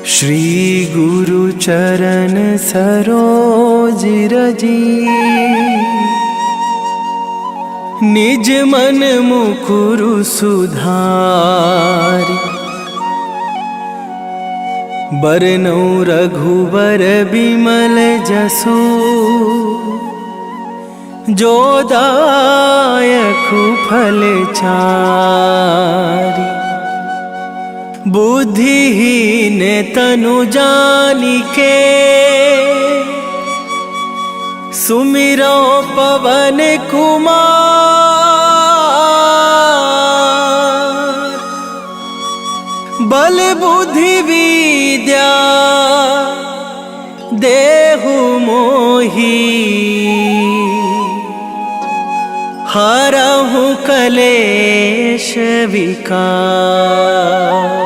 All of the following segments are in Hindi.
श्री गुरु चरण सरोज रजी, निज मन मुकुरु सुधारि। बरनउँ रघुबर बिमल जसु, जो दायकु फल चारि। बुद्धिहीन तनु जानिके, सुमिरो पवन कुमार। बल बुद्धि विद्या देहु मोहि, हरहु कलेश विकार।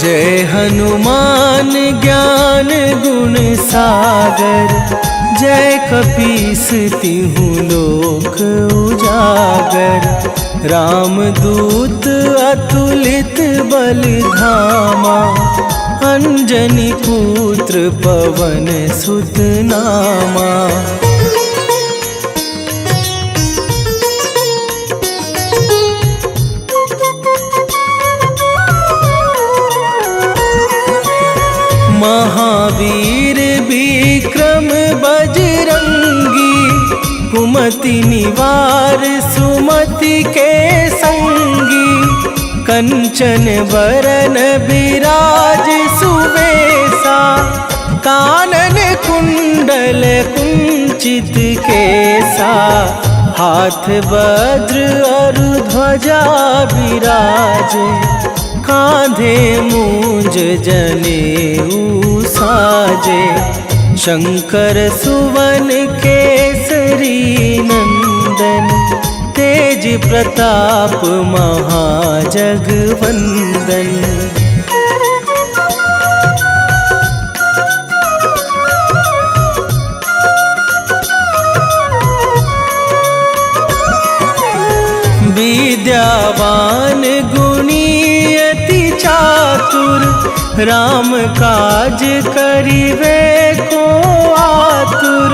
जय हनुमान ज्ञान गुण सागर, जय कपीस तिहु लोक उजागर। रामदूत अतुलित बल धामा, अंजनी पुत्र पवन सुत नामा। महावीर विक्रम बजरंगी, कुमति निवार सुमति के संगी। कंचन बरन बिराज सुबेसा, कानन कुंडल कुंचित केसा। हाथ वज्र और ध्वजा विराजे, कांधे मूंज जनेऊ साजे। शंकर सुवन केसरी नंदन, तेज प्रताप महाजगवंदन। विद्यावान गुणी अति चातुर, राम काज करिवे को आतुर।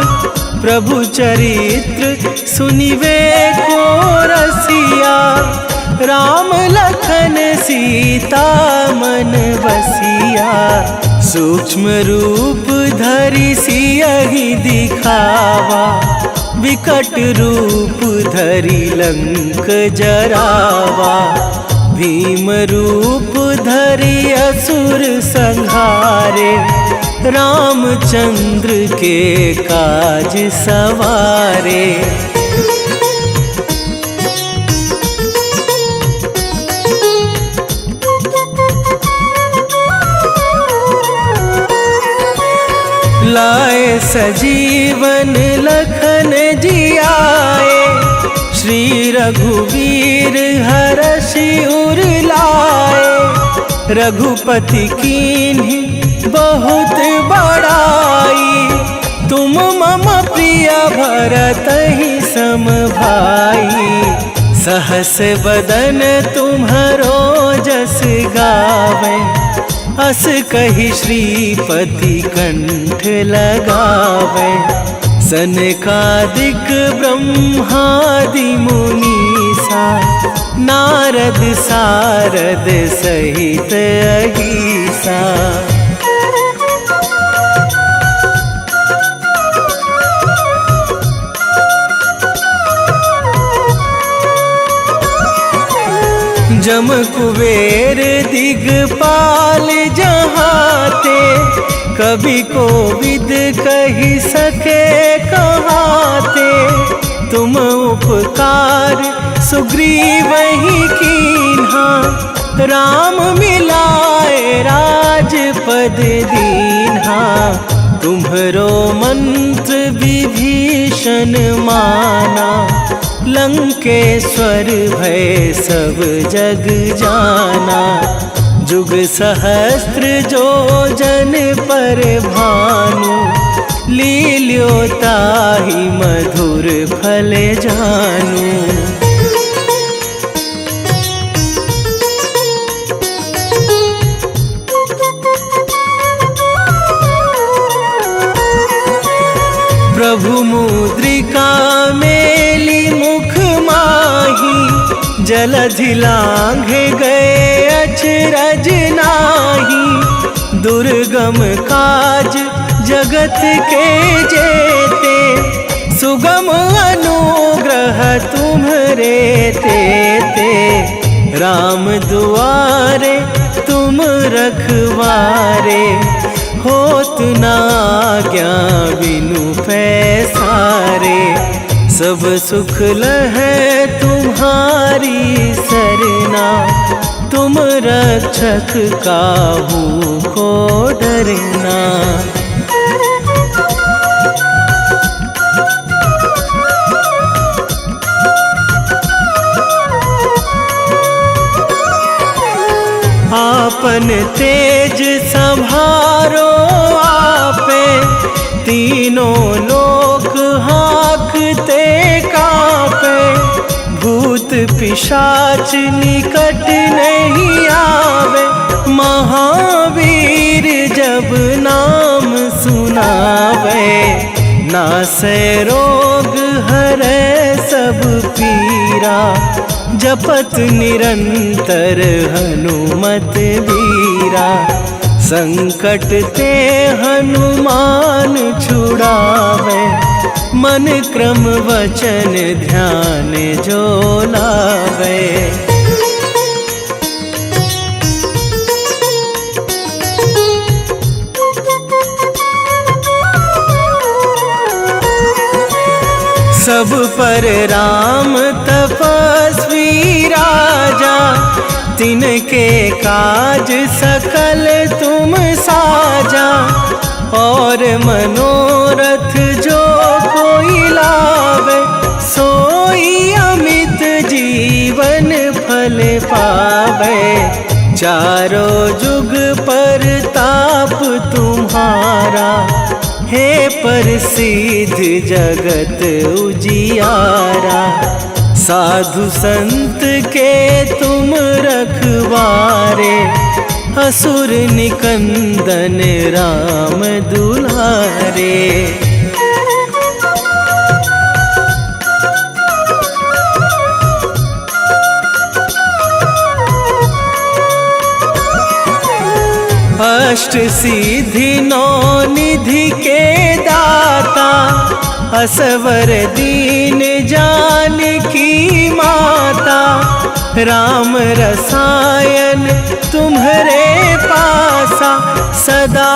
प्रभु चरित्र सुनिवे को रसिया, राम लखन सीता मन बसिया। सूक्ष्म रूप धरि सियहि दिखावा, विकट रूप धरि लंक जरावा। भीम रूप धरि असुर संहारे, रामचंद्र के काज सवारे। लाए सजीवन लखन जियाए, श्री रघुवीर हरषि उर लाए। रघुपति कीन्ही बहुत बड़ाई, तुम मम प्रिय भरतहि सम भाई। सहस बदन तुम्हरो जस गावे, अस कहि श्रीपति कंठ लगावे। सनकादिक ब्रह्मादि मुनीसा, नारद सारद सहित अहिसा। जम कुबेर दिगपाल जहाते, कभी कोविद कहि सके कहाते। तुम उपकार सुग्रीवहि कीन्हा, राम मिलाए राजपद दीन्हा। तुम्हरो मंत्र विभीषण माना, लंकेश्वर भय सब जग जाना। जुग सहस्त्र जो जन पर भानु, लील्यो ताहि मधुर फल जानू। प्रभु मुद्रिका मेली मुख माही, जलधि लांघे गए अचरज नाही। दुर्गम काज जगत के जेते, सुगम अनुग्रह तुम्हरे तेते। राम दुआरे तुम रखवारे, होत न आज्ञा बिनु पैसारे। सब सुख लहै तुम्हारी सरना, तुम रक्षक काहू को डरना। आपन तेज संभारो आपे, तीनों लोक हाँकते कांपे। भूत पिशाच निकट नहीं आवे, महावीर जब नाम सुनावे। नासै रोग हरै सब पीरा, जपत निरंतर हनुमत वीरा। संकट ते हनुमान छुड़ावे, मन क्रम वचन ध्यान जो लावे। सब पर राम तपस्वी राजा, तिनके काज सकल तुम साजा। और मनोरथ जो कोई लावे, सोई अमित जीवन फल पावे। चारों जुग पर ताप तुम्हारा, हे प्रसिद्ध जगत उजियारा। साधु संत के तुम रखवारे, असुर निकंदन राम दुलारे। अष्ट सिद्धि नौ निधि के दाता, असवर दीन जानकी माता। राम रसायन तुम्हरे पासा, सदा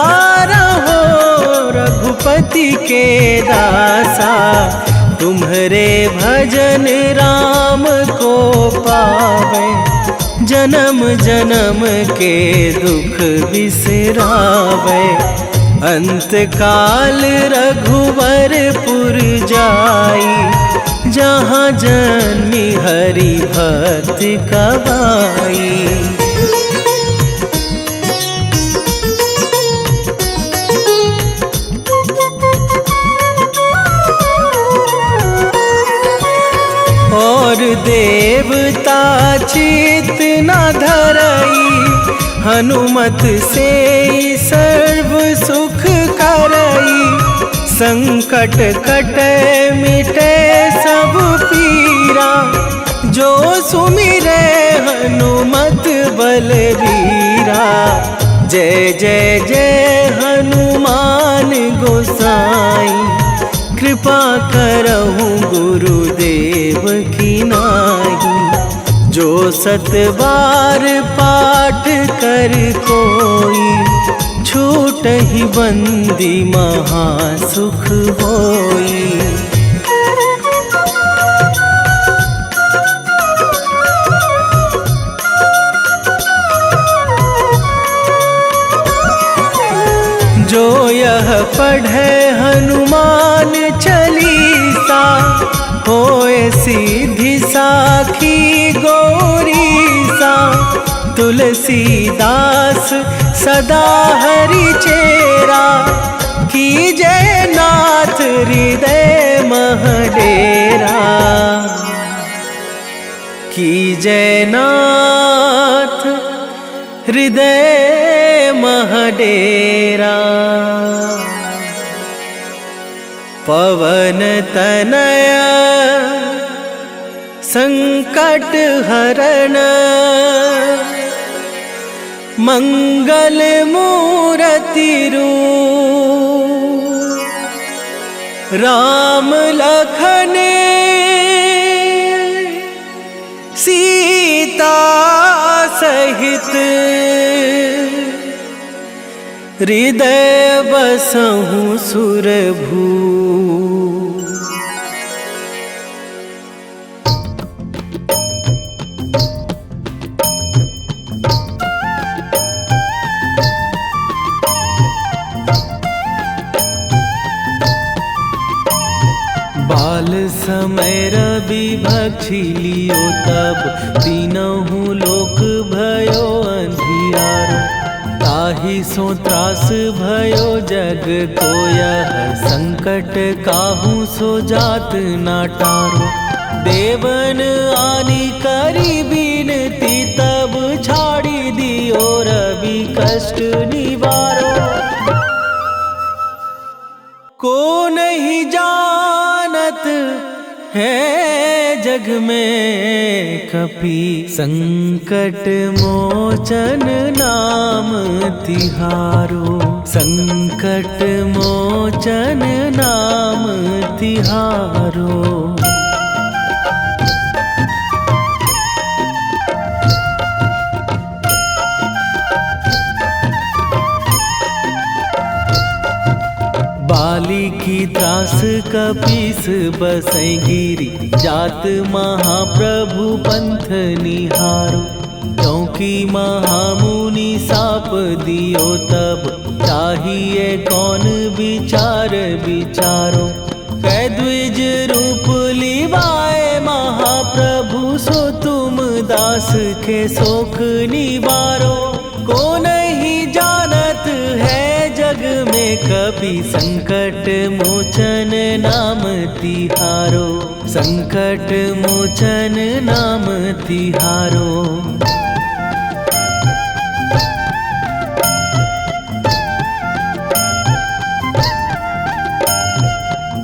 रहो रघुपति के दासा। तुम्हरे भजन राम को पावे, जन्म जन्म के दुख बिसरावे। अंत काल रघुवरपुर जाई, जहाँ जन्मी हरि भक्त कहाई। और देवता चित न धरई, हनुमत से सर्व सुख करई। संकट कटे मिटे सब पीरा, जो सुमिरे हनुमत बलबीरा। जय जय जय हनुमान गोसाई, कृपा करहु गुरुदेव की नाई। जो सत बार पाठ कर कोई, छूटहि बंदी महासुख होई। जो यह पढ़ हनुमान चालीसा, होए सीधी साखी गौरीसा। तुलसीदास सदा हरि चेरा, कीजे नाथ हृदय मह डेरा। कीजे नाथ हृदय मह डेरा। पवन तनय संकट हरण, मंगल मूरति रूप। राम लखन सीता सहित, हृदय बसहु सुरभू। बाल समय रवि भक्षी लियो तब, तीनहु लोक भयो अंधियारो। ताहि सो त्रास भयो जग को यह, संकट काहू सो जात ना टारो। देवन आनी करी बिनती, तब छाड़ी दियो रवि कष्ट निवारो। को नहीं जानत है जग में कपि, संकट मोचन नाम तिहारो। संकट मोचन नाम तिहारो। बाली की त्रास कपीस बसै गिरी, जात महाप्रभु पंथ निहारो। क्योंकि महामुनि साप दियो तब, चाहिए कौन विचार विचारो। कै द्विज रूप लिवाए महाप्रभु, सो तुम दास के शोक निवारो। को नहीं जानत है जग में कपि, संकट मोचन नाम तिहारो। संकट मोचन नाम तिहारो।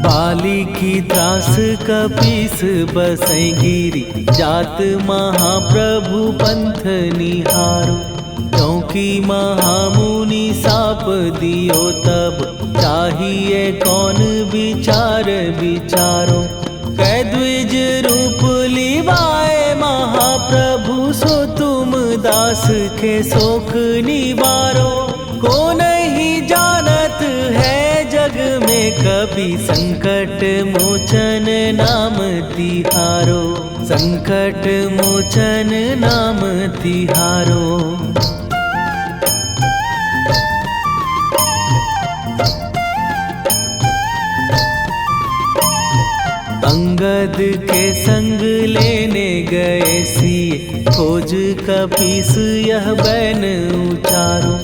बाली की त्रास कपीस बसै गिरी, जात महाप्रभु पंथ निहारो। क्योंकि महामुनि साप दियो तब, चाहिए कौन विचार विचारो। कै द्विज रूप लिवाए महाप्रभु, सो तुम दास के शोक निवारो। को नहीं जानत है जग में कपि, संकट मोचन नाम तिहारो। संकट मोचन नाम तिहारो। अंगद के संग लेने गए सिए, खोज कपीस यह बैन उचारो।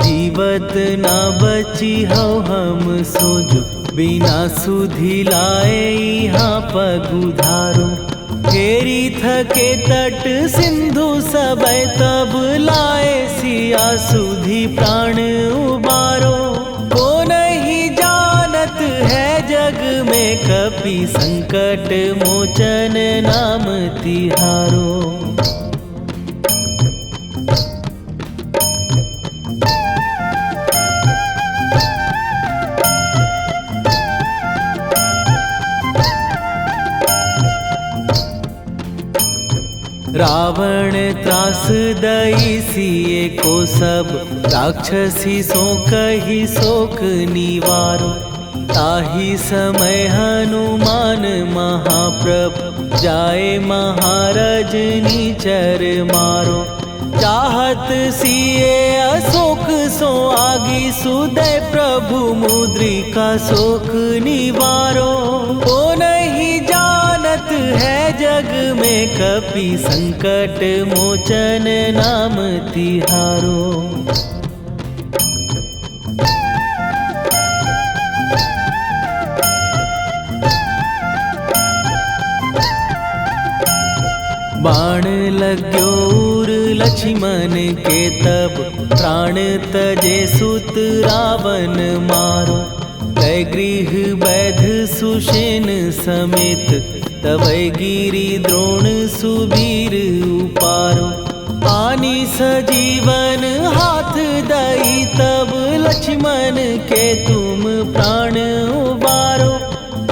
जीवत ना बची हो हम सोजो, बिना सुधि लाए यहाँ पगुधारो। फेरी थके तट सिंधु सबे, तब लाए सिया सुधि प्राण उबारो। को नहीं जानत है जग में कपि, संकट मोचन नाम तिहारो। रावण त्रास दई सिए को सब, राक्षसी सो कही शोक निवारो। ताहि समय हनुमान महाप्रभु, जाए महाराज निचर मारो। चाहत सिए अशोक सो आगी सुदय प्रभु मुद्रिका शोक निवारो। ओ नहीं जानत है जग में कपि संकट मोचन नाम तिहारो। बाण लग्यो उर लक्ष्मण के तब प्राण तजे सुत रावण मारो। कै गृह वैध सुषेण समेत तवै गिरि द्रोण सुबीर उपारो। आनी सजीवन हाथ दई तब लक्ष्मण के तुम प्राण उबारो।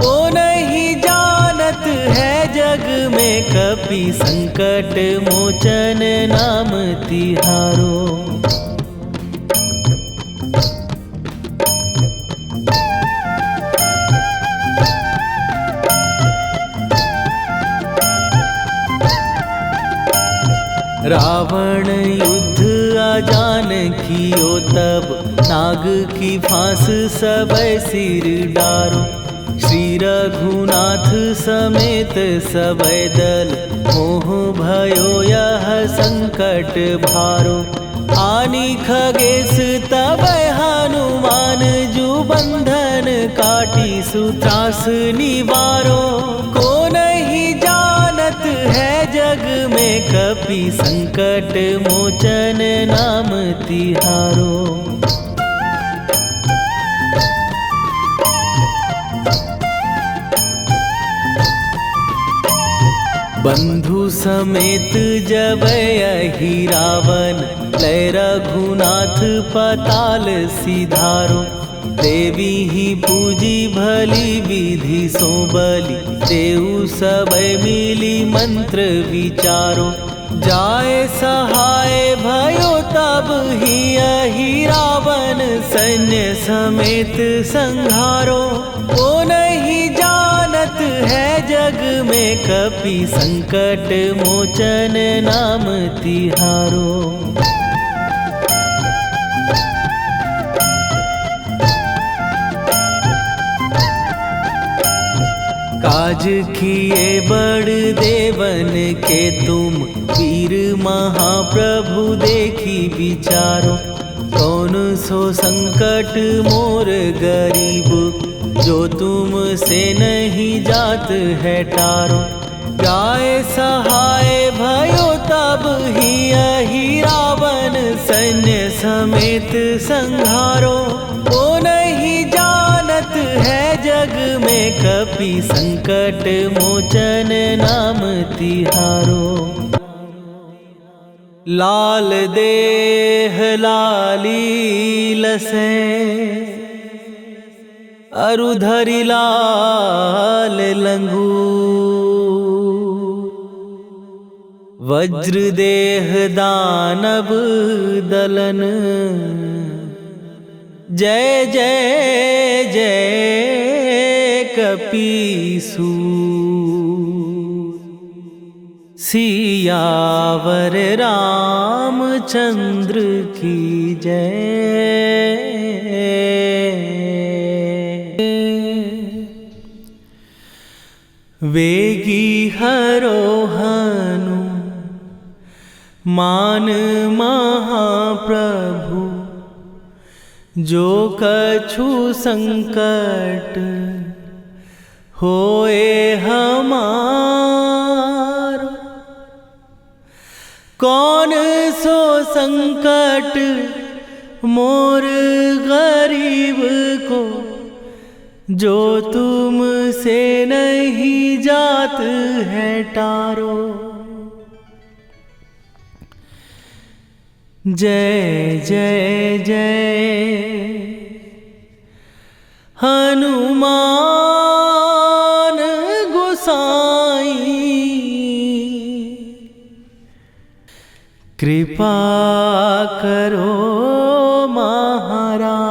ओ नहीं जानत है जग में कपि संकट मोचन नाम तिहारो। रावण युद्ध आजान कियो तब नाग की फांस सबै सिर डारो। श्री रघुनाथ समेत सबै दल मोह भयो यह संकट भारो। आनी खगेश तबै हनुमान जु बंधन काटी सुत्रास निवारो। को नहीं जानत है जग में कपि संकट मोचन नाम तिहारो। बंधु समेत जबै अहि रावण लय रघुनाथ पताल सिधारो। देवी ही पूजी भली विधि सो बलि देऊ सबै मिली मंत्र विचारो। जाय सहाय भयो तब ही अहि रावण सैन्य समेत संहारो। ओ नहीं जानत है जग में कपि संकट मोचन नाम तिहारो। काज किए बड़ देवन के तुम वीर महाप्रभु देखी विचारो। कौन सो संकट मोर गरीब जो तुम से नहीं जात है टारो। जाय सहाय भयो तब ही अहि रावण सैन्य समेत संहारो। ओ नहीं जानत है जग में कपि संकट मोचन नाम तिहारो। लाल देह लाली लसे अरुधरि लाल लंगूर। वज्र देह दानव दलन जय जय जय कपीसूर। सियावर रामचंद्र की जय। वेगी हरोहनु मान महाप्रभु जो कछु संकट होए हमार। कौन सो संकट मोर गरीब को जो तुम से नहीं जात है टारो। जय जय जय हनुमान गोसाई। कृपा करो महाराज।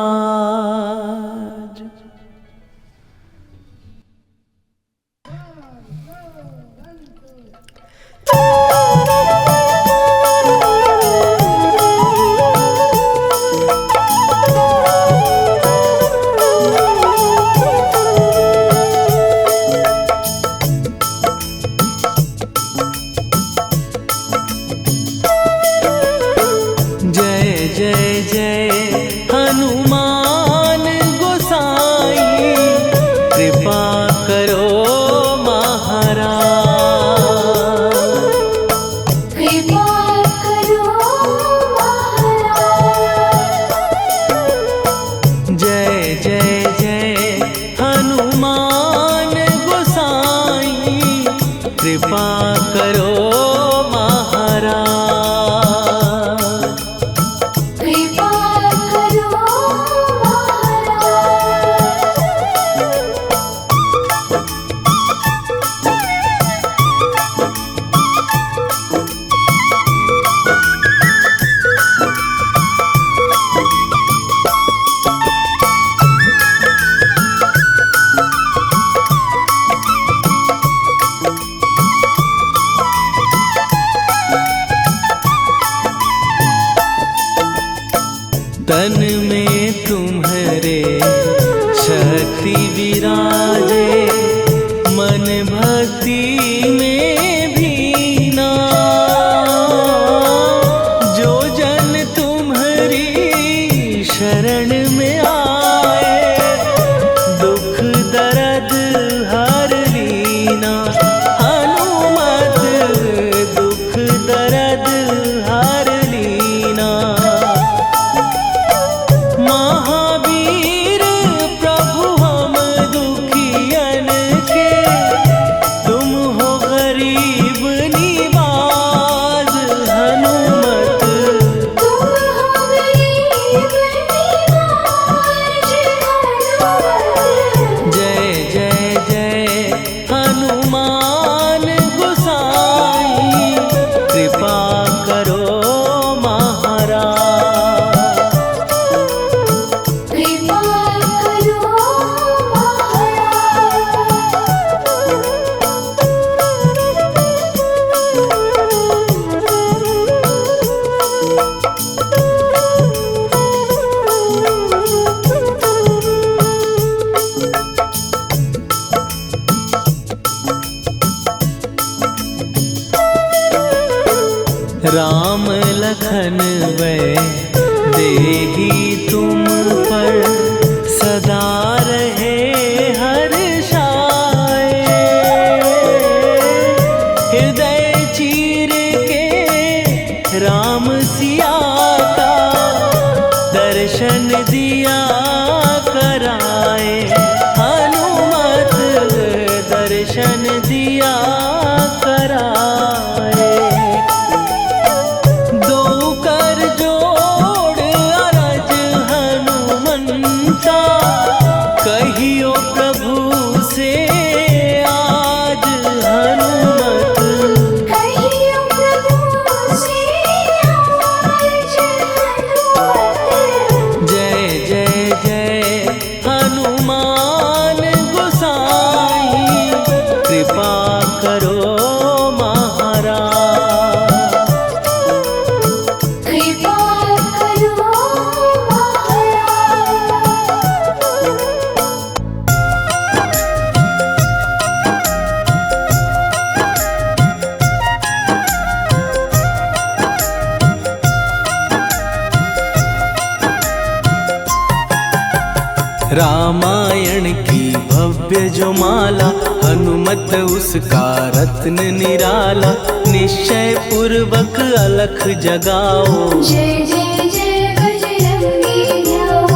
कृपा करो महाराज। कृपा करो तन में तुम्हारे शक्ति विराजे, मन भक्ति में भीना। जो जन तुम्हारी शरण में आए, दुख दर्द हर लीना। हनुमत दुख दर्द हर लीना। महावीर प्रभु हम दुखियन के, तुम हो गरीब निवाज। हनुमत तुम हो गरीब निवाज। जय जय जय हनुमान गोसाई, कृपा करो महाराज। कृपा करो राम लखन वै देही तुम पर, सदा रहे हर्षाए। हृदय चीर के राम सिया का, दर्शन दिया कराए। हनुमत दर्शन दिया कराए। दो कर जोड़ अरज हनुमंता, कहियो प्रभु से आज। हनुमत कहियो प्रभु से आज। हनुमत जय जय जय हनुमान गोसाई, कृपा करो महाराज। कृपा करो रामायण की भव्य जो माला, हनुमत उसका रत्न निराला। निश्चय पूर्वक अलख जगाओ, जय जय जय बजरंगी जाओ।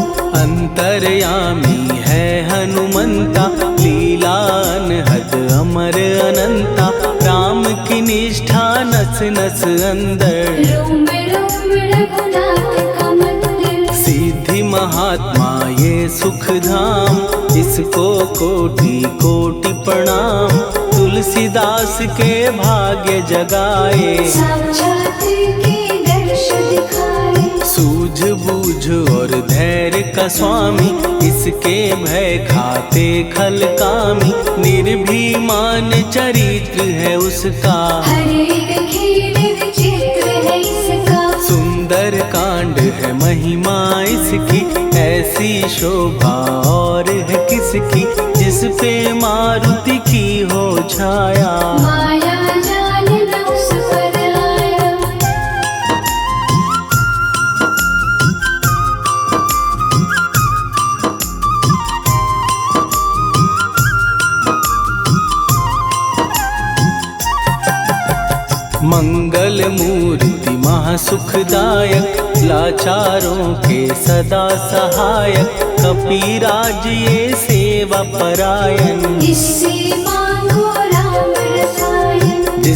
अंतर्यामी है हनुमंता, लीला अनहद अमर अनंता। राम की निष्ठा नस नस अंदर, रोम रोम रघुनाथ का मंदिर। सिद्धि महात्मा ये सुख धाम, इसको कोटि कोटि प्रणाम। तुलसीदास के भाग्य जगाए, साक्षात के दर्श दिखाए। सूझ बूझ और धैर्य का स्वामी, इसके भय खाते खल कामी। निर्भीमान चरित्र है उसका, हर एक खेल विचित्र है इसका। सुंदर कांड है महिमा इसकी, ऐसी शोभा और है किसकी। जिस पे मारुति की हो छाया, माया जाल न उस पर आया। मंगल मूर्ति महासुखदायक, लाचारों के सदा सहायक। कपीराज ये सेवा परायण, इससे मांगो राम रसायन।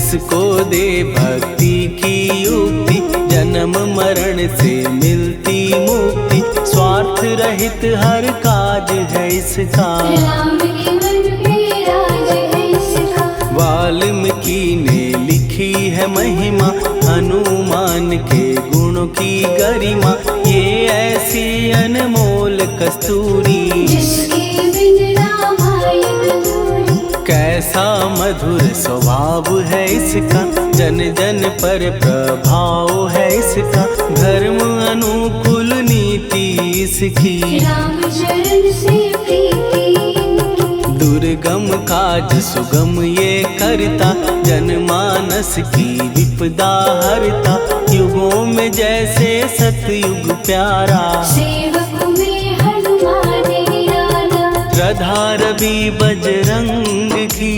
जिसको दे भक्ति की युक्ति, जन्म मरण से मिलती मुक्ति। स्वार्थ रहित हर काज है इसका, राम के मन पे राज है इसका। वाल्मीकि ने लिखी है महिमा, हनुमान के गुणों की गरिमा। ये ऐसी अनमोल कस्तूरी, जिसके बिन रामायण अधूरी। कैसा मधुर स्वभाव है इसका, जन जन पर प्रभाव है इसका। धर्म अनुकूल नीति इसकी, राम चरण से प्रीति इनकी। दुर्गम काज सुगम ये करता, जनमानस की विपदा हरता। युगों में जैसे सतयुग प्यारा, सेवक में हनुमान निराला। श्रद्धा रवि बजरंग की,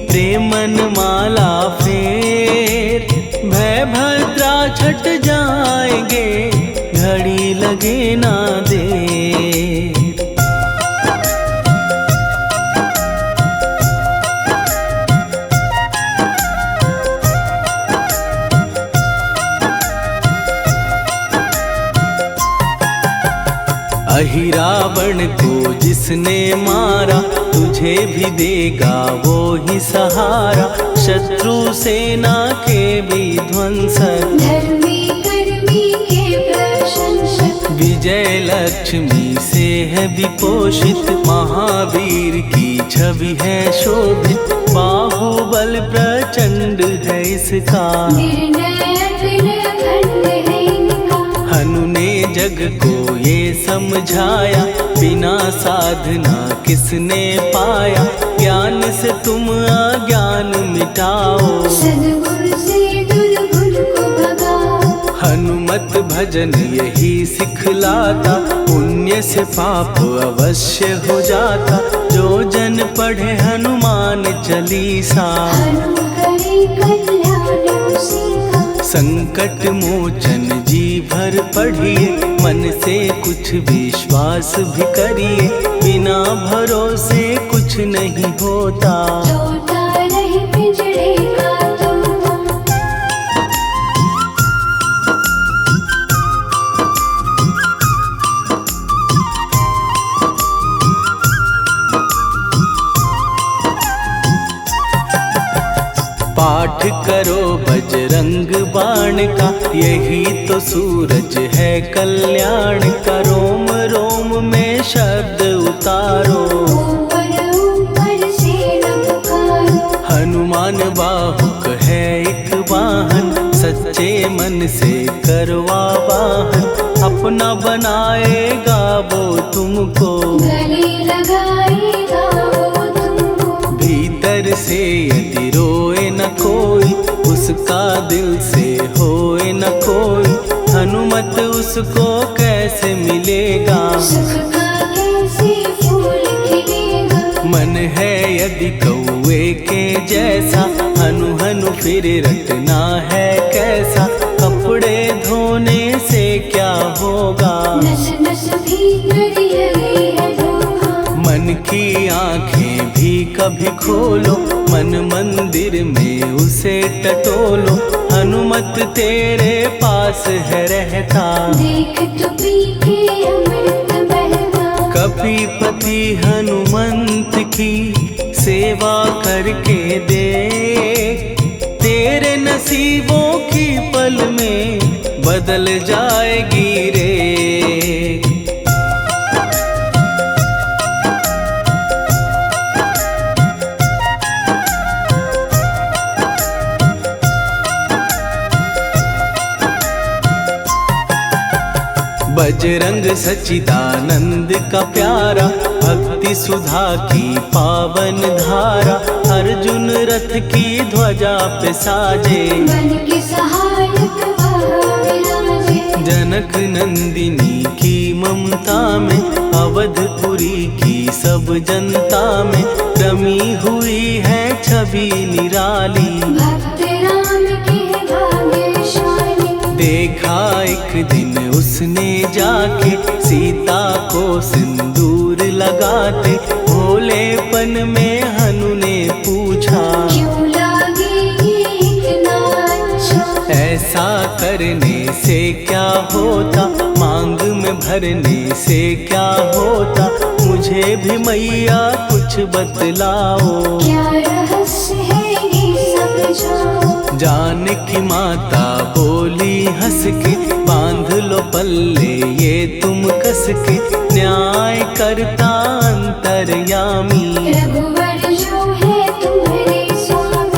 प्रेमन माला फेर। भय भद्रा छट जाएंगे, घड़ी लगे ना देर। अहि रावण को जिसने मारा, तुझे भी देगा वो ही सहारा। शत्रु सेना के विध्वंसक, धर्मी कर्मी के प्रशंसक। विजय लक्ष्मी से है विपोषित, महावीर की छवि है शोभित। बाहुबल प्रचंड है इसका, निर्णय अखंड है इनका। हनु ने जग को ये समझाया, बिना साधना किसने पाया। ज्ञान से तुम अज्ञान मिटाओ, सद्गुण से दुर्गुण को भगाओ। हनुमत भजन यही सिखलाता, पुण्य से पाप अवश्य हो जाता। जो जन पढ़े हनुमान चालीसा, हनु करे कल्याण उसी का। संकट मोचन जी भर पढ़िए, मन से कुछ विश्वास भी करिए। बिना भरोसे कुछ नहीं होता, तोता रहे पिंजड़े का तोता। पाठ करो बजरंग बाण का, यही तो सूरज है कल्याण का। रोम रोम में शब्द उतारो, ऊपर ऊपर से न पुकारो। हनुमान बाहुक है एक वाहन, सच्चे मन से करवा वाहन। अपना बनाएगा वो तुमको, गले लगाएगा वो तुमको। भीतर से यदि रोए न कोई, उसका दिल से होए न कोई। हनुमत उसको कैसे मिलेगा, सुख का कैसे फूल खिलेगा। मन है यदि कौवे के जैसा, हनु हनु फिर रटना है कैसा। कपड़े धोने से क्या होगा, नस नस भीतर यही है धोखा। मन की आंखें भी कभी खोलो, मन मंदिर में उसे टटोलो। हनुमत तेरे पास है रहता, देख तो पी के अमृत बहता। कपीपति हनुमंत की सेवा करके देख। तेरे नसीबों की पल में बदल जाएगी रे। बजरंग सच्चिदानंद का प्यारा, भक्ति सुधा की पावन धारा। अर्जुन रथ की ध्वजा पे साजे, बन के सहायक वह विराजे। जनक नंदिनी की ममता में, अवधपुरी की सब जनता में। रमी हुई है छवि निराली, भक्त राम के भाग्यशाली। देखा एक दिन उसने जाके, सीता को सिंदूर लगाते। भोलेपन में हनु ने पूछा, क्यों लागे ये ऐसा करने से क्या होता, मांग में भरने से क्या होता, मुझे भी मैया कुछ बतलाओ। क्या रहस्य है ये समझाओ। जानकी माता बोली हंस के, बांध लो पल्ले ये तुम कस के, न्याय करता अंतर्यामी। रघुवर जो है तुम्हारे स्वामी।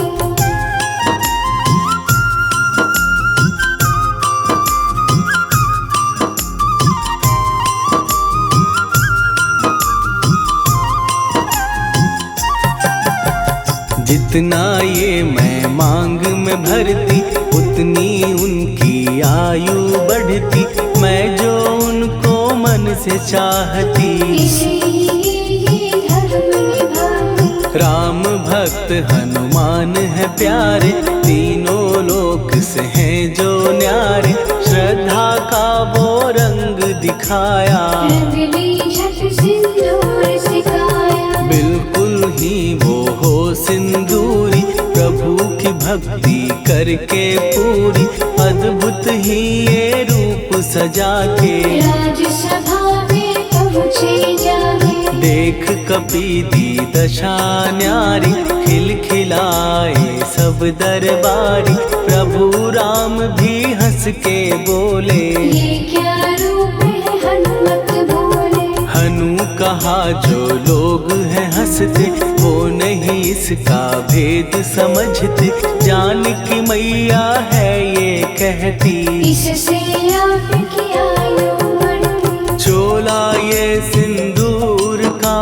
जितना ये मैं मांग में भरती, उतनी उनकी आयु बढ़ती, मैं जो उनको मन से चाहती। इसीलिए धर्म निभाती। राम भक्त हनुमान है प्यारे, तीनों लोक से हैं जो न्यारे, श्रद्धा का वो रंग दिखाया। रंग ली झट सिंदूर सिखाया। बिल्कुल ही वो हो सिंदूरी, प्रभु की भक्ति करके पूरी, अद्भुत ही ये रूप सजा के। राजसभा में पहुँचे जाके। देख कपीदी दशा न्यारी, खिलखिलाए सब दरबारी, प्रभु राम भी हंस के बोले। ये क्या रूप है हनुमत बोले। हनु कहा जो लोग हैं हंसते, वो नहीं इसका भेद समझते, जानकी मैया है ये कहती। इससे आपकी आयु बढ़ती। चोला ये सिंदूर का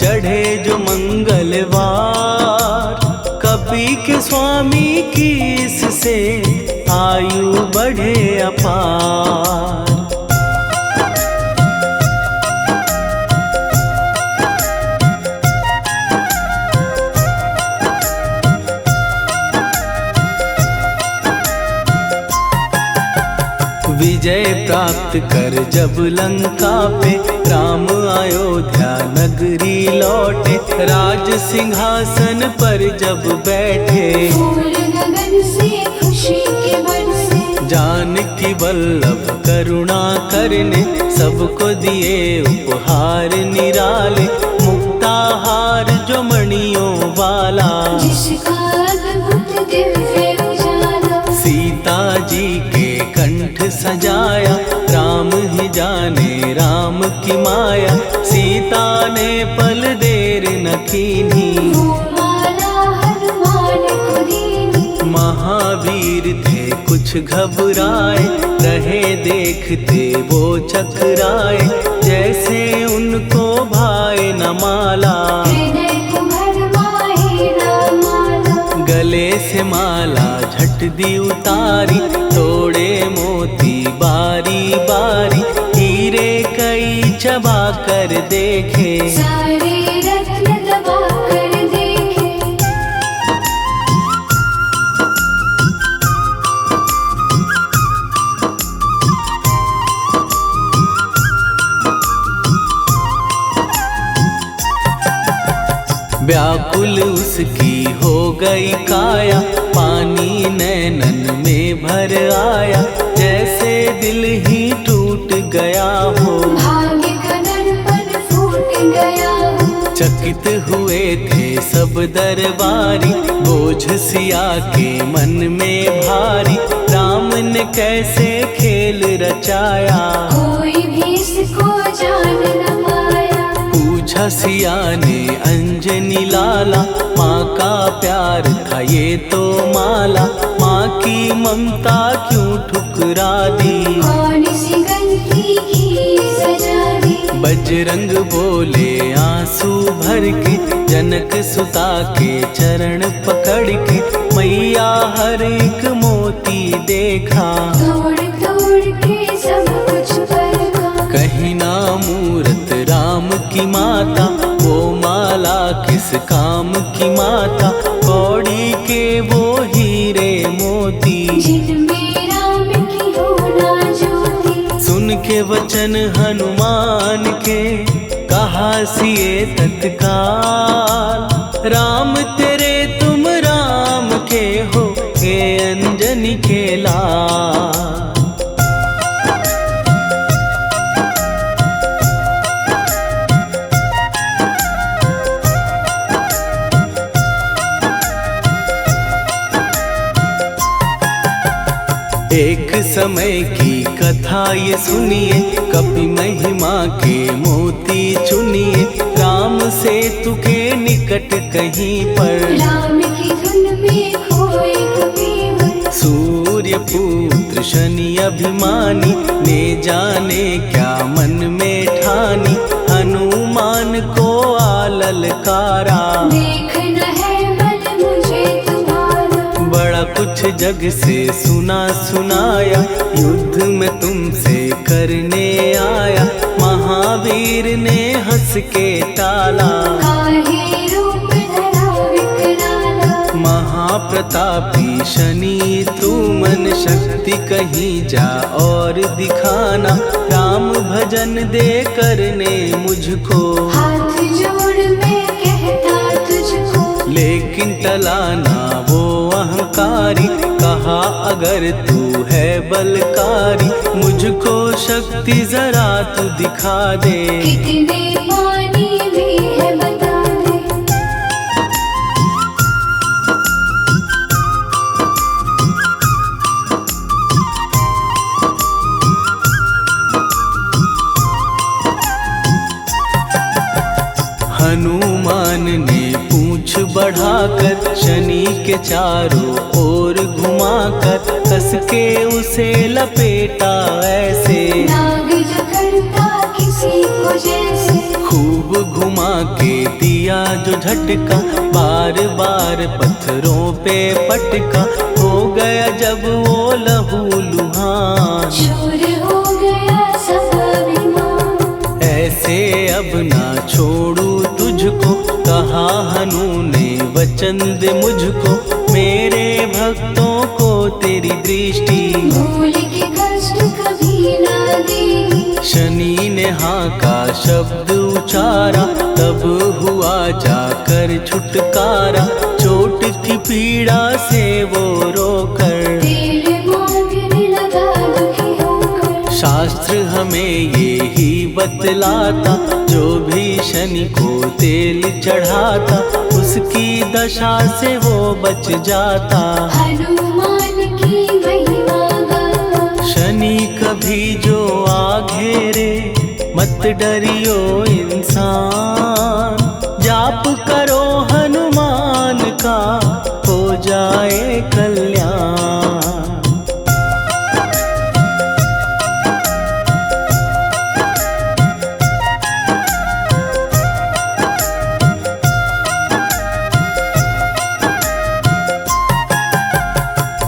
चढ़े जो मंगलवार, कपी के स्वामी की इससे आयु बढ़े अपार। विजय प्राप्त कर जब लंका पे, राम अयोध्या नगरी लौटे, राज सिंहासन पर जब बैठे। फूल गगन से खुशी के बरसे। जानकी वल्लभ करुणा करने, सबको दिए उपहार निराले, मुक्ताहार जो मणियों वाला। जिसका अद्भुत दिव्य उजाला। सीता जी के कंठ सजाया, राम ही जाने राम की माया, सीता ने पल देर न कीन्ही। वो माला हनुमान को दीनी। महावीर थे कुछ घबराए, रहे देखते वो चकराए, जैसे उनको भाए न माला। हृदय को भरमाए राम माला। गले से माला झट दी उतारी, तोड़े मोती बारी बारी, हीरे कई चबा कर देखे। सारे रत्न दबा कर देखे। व्याकुल उसकी हो गई काया, पानी नैनन में भर आया, जैसे दिल ही टूट गया हो। भाग्य का दर्पण फूट गया हो। चकित हुए थे सब दरबारी, बोझ सिया के मन में भारी, राम ने कैसे खेल रचाया। कोई भी इसको जान न पाया। पूछा सिया ने अंजनी लाला, माँ का प्यार था ये तो माला, माँ की ममता क्यों ठुकरा दी। कौन सी गलती की सजा दी। बजरंग बोले आंसू भर के, जनक सुता के चरण पकड़ के, मैया हर एक मोती देखा। तोड़ तोड़ के सब कुछ परखा। कहीं ना मूरत राम की माता, वो माला किस काम की माता, कौड़ी के वो हीरे मोती। जिनमें राम की होना ज्योति। सुन के वचन हनुमान के, कहा सिए तत्काल, राम तेरे तुम राम के हो, हे अंजनी के लाल। एक समय की कथा ये सुनिए, कपि महिमा के मोती चुनिए। राम सेतु के निकट कहीं पर राम की धुन में खोए कबीर। सूर्य पुत्र शनि अभिमानी, ने जाने क्या मन में ठानी। हनुमान को आललकारा, देखना है बल मुझे तुम्हारा। बड़ा कुछ जग से सुना सुनाया, युद्ध में तुमसे करने आया। महावीर ने हंस के टाला, काहे रूप धरा विकराला। महाप्रतापी शनि तू मन शक्ति कहीं जा और दिखाना। राम भजन दे करने मुझको, हाथ जोड़ मैं कहता तुझको। लेकिन टला ना वो अहंकारी। कहा अगर तू है बलकारी, मुझको शक्ति जरा तू दिखा दे। कितने पानी भी है बता दे। हनुमान ने पूंछ बढ़ाकर, शनि के चारों ओर घुमाकर। कस के उसे लपेटा ऐसे, नाग जो करता किसी को जैसे। खूब घुमा के दिया जो झटका, बार बार पत्थरों पे पटका। हो गया जब वो लहू लुहान, चूर हो गया सब अभिमान। ऐसे अब ना छोड़ू तुझको। कहा हनु ने वचन दे मुझको, मेरे भक्तों को तेरी दृष्टि। भूल के कष्ट कभी ना देगी। शनि ने हाँ का शब्द उचारा, तब हुआ जाकर छुटकारा। चोट की पीड़ा से वो रोकर, तेल मांगने लगा दुखी होकर। शास्त्र हमें ये ही बतलाता, जो भी शनि को तेल चढ़ाता। उसकी दशा से वो बच जाता। हनुमान की महिमा गाता। शनि कभी जो आ घेरे, मत डरियो इंसान। जाप करो हनुमान का, हो जाए कल्याण।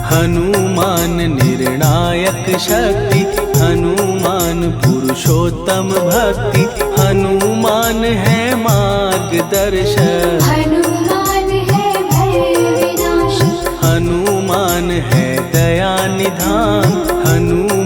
हनुमान निर्णायक शक्ति, हनुमान पुरुषोत्तम भक्ति। हनुमान है मार्गदर्शक, हनुमान है भय विनाशक। हनुमान है दया निधान। हनुमान